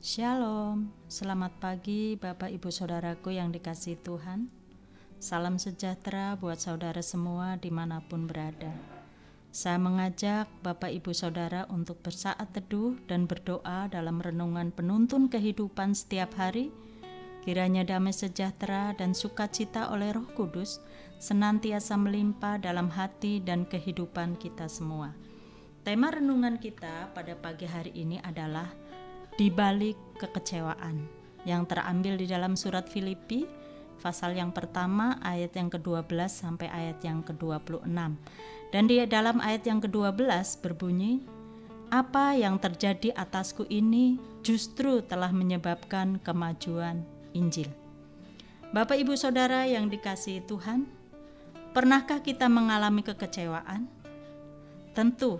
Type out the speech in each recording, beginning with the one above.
Shalom, selamat pagi Bapak Ibu Saudaraku yang dikasihi Tuhan. Salam sejahtera buat saudara semua dimanapun berada. Saya mengajak Bapak Ibu Saudara untuk bersaat teduh dan berdoa dalam renungan penuntun kehidupan setiap hari. Kiranya damai sejahtera dan sukacita oleh Roh Kudus senantiasa melimpah dalam hati dan kehidupan kita semua. Tema renungan kita pada pagi hari ini adalah di balik kekecewaan, yang terambil di dalam surat Filipi pasal yang pertama ayat yang ke-12 sampai ayat yang ke-26. Dan di dalam ayat yang ke-12 berbunyi, "Apa yang terjadi atasku ini justru telah menyebabkan kemajuan Injil." Bapak Ibu Saudara yang dikasihi Tuhan, pernahkah kita mengalami kekecewaan? Tentu,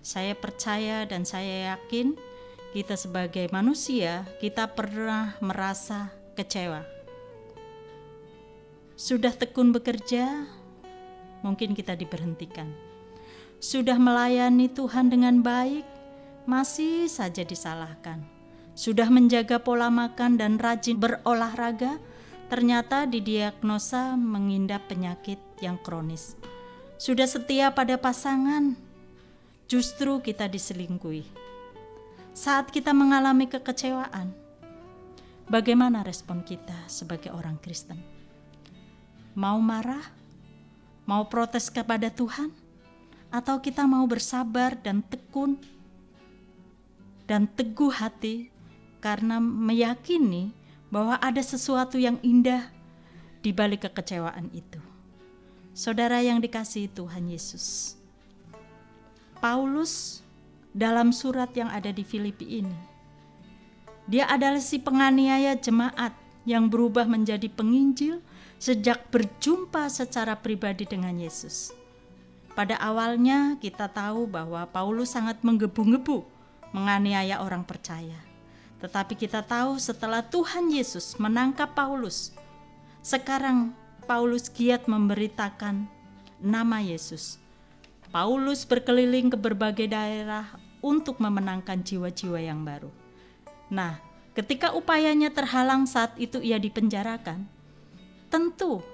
saya percaya dan saya yakin kita sebagai manusia, kita pernah merasa kecewa. Sudah tekun bekerja, mungkin kita diberhentikan. Sudah melayani Tuhan dengan baik, masih saja disalahkan. Sudah menjaga pola makan dan rajin berolahraga, ternyata didiagnosa mengidap penyakit yang kronis. Sudah setia pada pasangan, justru kita diselingkuhi. Saat kita mengalami kekecewaan, bagaimana respon kita sebagai orang Kristen? Mau marah? Mau protes kepada Tuhan? Atau kita mau bersabar dan tekun dan teguh hati karena meyakini bahwa ada sesuatu yang indah di balik kekecewaan itu? Saudara yang dikasihi Tuhan Yesus, Paulus dalam surat yang ada di Filipi ini, dia adalah si penganiaya jemaat yang berubah menjadi penginjil sejak berjumpa secara pribadi dengan Yesus. Pada awalnya kita tahu bahwa Paulus sangat menggebu-gebu menganiaya orang percaya. Tetapi kita tahu setelah Tuhan Yesus menangkap Paulus, sekarang Paulus giat memberitakan nama Yesus. Paulus berkeliling ke berbagai daerah untuk memenangkan jiwa-jiwa yang baru. Nah, ketika upayanya terhalang saat itu ia dipenjarakan, tentu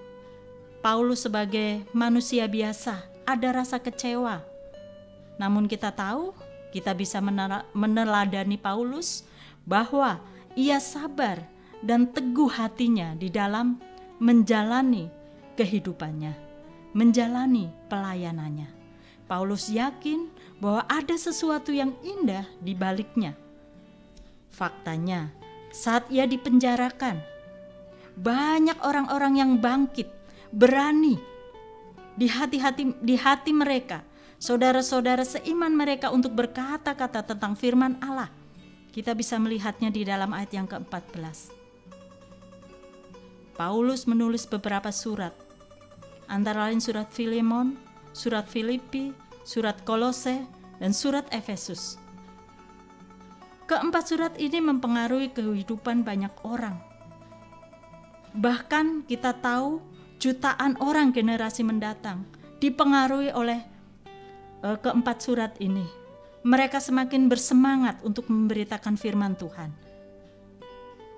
Paulus sebagai manusia biasa ada rasa kecewa. Namun kita tahu, kita bisa meneladani Paulus bahwa ia sabar dan teguh hatinya di dalam menjalani kehidupannya, menjalani pelayanannya. Paulus yakin bahwa ada sesuatu yang indah di baliknya. Faktanya, saat ia dipenjarakan, banyak orang-orang yang bangkit, berani di hati mereka, saudara-saudara seiman mereka untuk berkata-kata tentang firman Allah. Kita bisa melihatnya di dalam ayat yang ke-14. Paulus menulis beberapa surat, antara lain surat Filemon, surat Filipi, surat Kolose, dan surat Efesus. Keempat surat ini mempengaruhi kehidupan banyak orang. Bahkan kita tahu jutaan orang generasi mendatang dipengaruhi oleh keempat surat ini. Mereka semakin bersemangat untuk memberitakan firman Tuhan.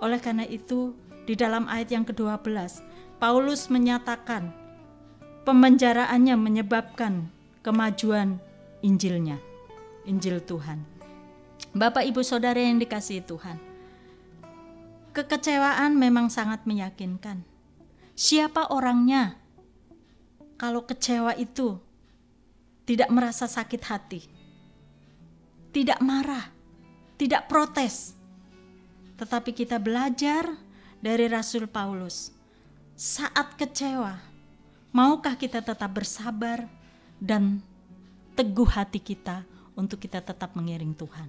Oleh karena itu, di dalam ayat yang ke-12, Paulus menyatakan pemenjaraannya menyebabkan kemajuan Injilnya, Injil Tuhan. Bapak Ibu Saudara yang dikasihi Tuhan, kekecewaan memang sangat meyakinkan. Siapa orangnya kalau kecewa itu tidak merasa sakit hati, tidak marah, tidak protes? Tetapi kita belajar dari Rasul Paulus, saat kecewa, maukah kita tetap bersabar dan teguh hati kita untuk kita tetap mengiring Tuhan?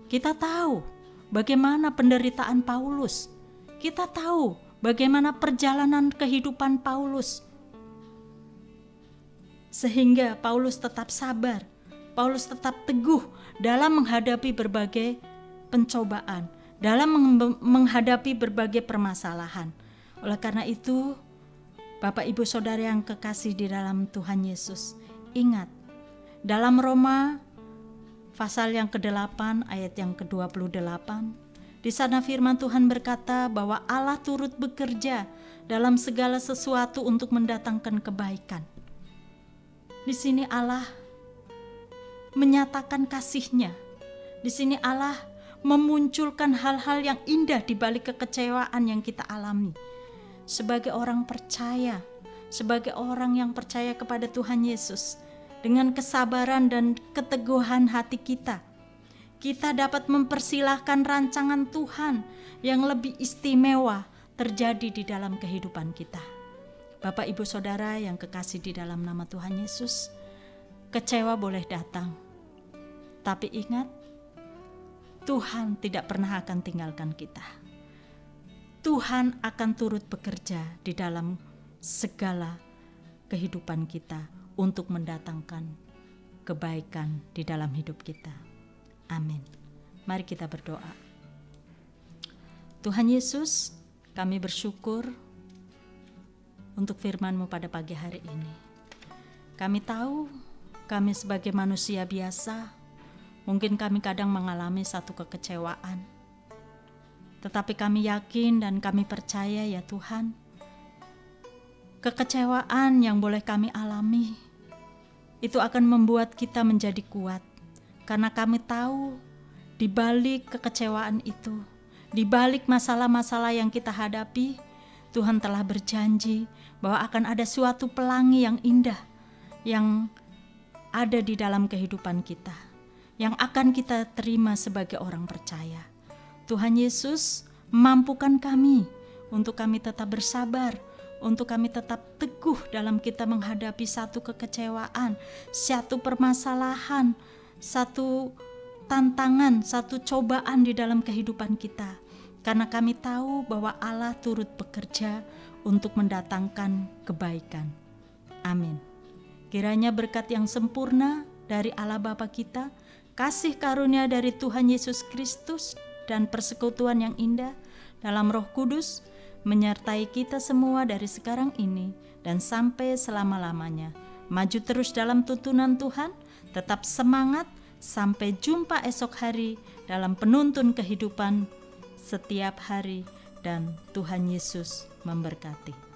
Kita tahu bagaimana penderitaan Paulus. Kita tahu bagaimana perjalanan kehidupan Paulus. Sehingga Paulus tetap sabar, Paulus tetap teguh dalam menghadapi berbagai pencobaan, dalam menghadapi berbagai permasalahan. Oleh karena itu, Bapak Ibu Saudara yang kekasih di dalam Tuhan Yesus, ingat, dalam Roma pasal yang ke-8 ayat yang ke-28 Di sana firman Tuhan berkata bahwa Allah turut bekerja dalam segala sesuatu untuk mendatangkan kebaikan. Di sini Allah menyatakan kasih-Nya. Di sini Allah memunculkan hal-hal yang indah di balik kekecewaan yang kita alami. Sebagai orang percaya, sebagai orang yang percaya kepada Tuhan Yesus, dengan kesabaran dan keteguhan hati kita dapat mempersilahkan rancangan Tuhan yang lebih istimewa terjadi di dalam kehidupan kita. Bapak, Ibu, Saudara yang kekasih di dalam nama Tuhan Yesus, kecewa boleh datang, tapi ingat, Tuhan tidak pernah akan tinggalkan kita. Tuhan akan turut bekerja di dalam segala kehidupan kita untuk mendatangkan kebaikan di dalam hidup kita. Amin. Mari kita berdoa. Tuhan Yesus, kami bersyukur untuk firman-Mu pada pagi hari ini. Kami tahu kami sebagai manusia biasa, mungkin kami kadang mengalami satu kekecewaan. Tetapi kami yakin dan kami percaya ya Tuhan, kekecewaan yang boleh kami alami itu akan membuat kita menjadi kuat. Karena kami tahu di balik kekecewaan itu, di balik masalah-masalah yang kita hadapi, Tuhan telah berjanji bahwa akan ada suatu pelangi yang indah yang ada di dalam kehidupan kita, yang akan kita terima sebagai orang percaya. Tuhan Yesus, mampukan kami untuk kami tetap bersabar, untuk kami tetap teguh dalam kita menghadapi satu kekecewaan, satu permasalahan, satu tantangan, satu cobaan di dalam kehidupan kita. Karena kami tahu bahwa Allah turut bekerja untuk mendatangkan kebaikan. Amin. Kiranya berkat yang sempurna dari Allah Bapa kita, kasih karunia dari Tuhan Yesus Kristus, dan persekutuan yang indah dalam Roh Kudus menyertai kita semua dari sekarang ini dan sampai selama-lamanya. Maju terus dalam tuntunan Tuhan, tetap semangat, sampai jumpa esok hari dalam penuntun kehidupan setiap hari, dan Tuhan Yesus memberkati.